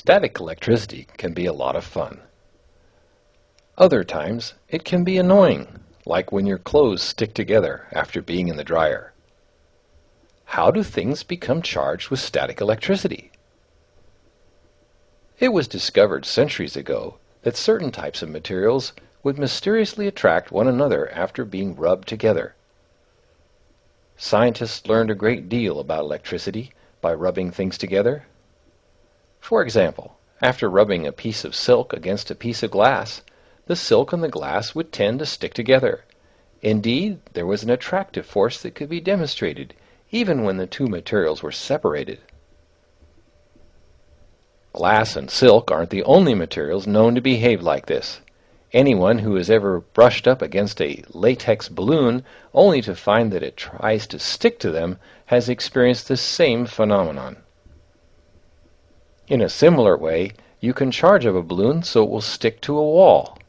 Static electricity can be a lot of fun. Other times, it can be annoying, like when your clothes stick together after being in the dryer. How do things become charged with static electricity? It was discovered centuries ago that certain types of materials would mysteriously attract one another after being rubbed together. Scientists learned a great deal about electricity by rubbing things together. For example, after rubbing a piece of silk against a piece of glass, the silk and the glass would tend to stick together. Indeed, there was an attractive force that could be demonstrated even when the two materials were separated. Glass and silk aren't the only materials known to behave like this. Anyone who has ever brushed up against a latex balloon only to find that it tries to stick to them has experienced the same phenomenon. In a similar way, you can charge up a balloon so it will stick to a wall.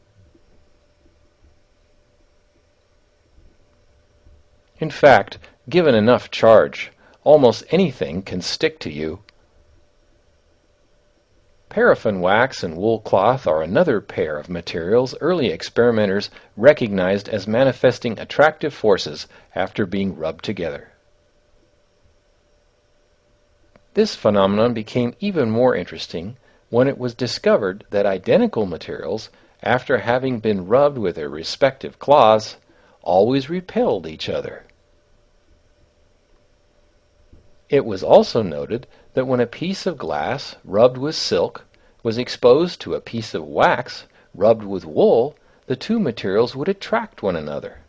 In fact, given enough charge, almost anything can stick to you. Paraffin wax and wool cloth are another pair of materials early experimenters recognized as manifesting attractive forces after being rubbed together. This phenomenon became even more interesting when it was discovered that identical materials, after having been rubbed with their respective cloths, always repelled each other. It was also noted that when a piece of glass rubbed with silk was exposed to a piece of wax rubbed with wool, the two materials would attract one another.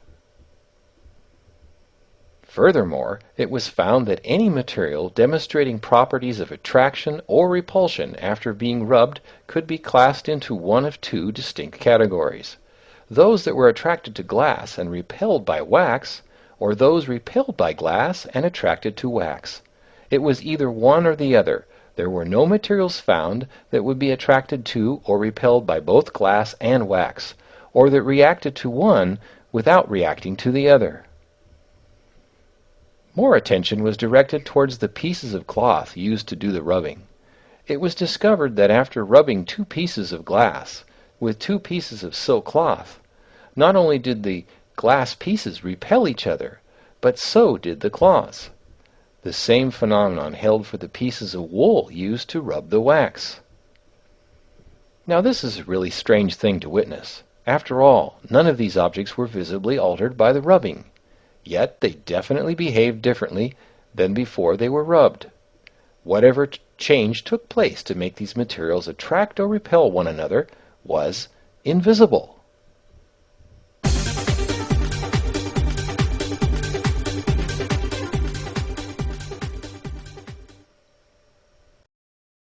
Furthermore, it was found that any material demonstrating properties of attraction or repulsion after being rubbed could be classed into one of two distinct categories: those that were attracted to glass and repelled by wax, or those repelled by glass and attracted to wax. It was either one or the other. There were no materials found that would be attracted to or repelled by both glass and wax, or that reacted to one without reacting to the other. More attention was directed towards the pieces of cloth used to do the rubbing. It was discovered that after rubbing two pieces of glass with two pieces of silk cloth, not only did the glass pieces repel each other, but so did the cloths. The same phenomenon held for the pieces of wool used to rub the wax. Now this is a really strange thing to witness. After all, none of these objects were visibly altered by the rubbing. Yet they definitely behaved differently than before they were rubbed. Whatever change took place to make these materials attract or repel one another was invisible.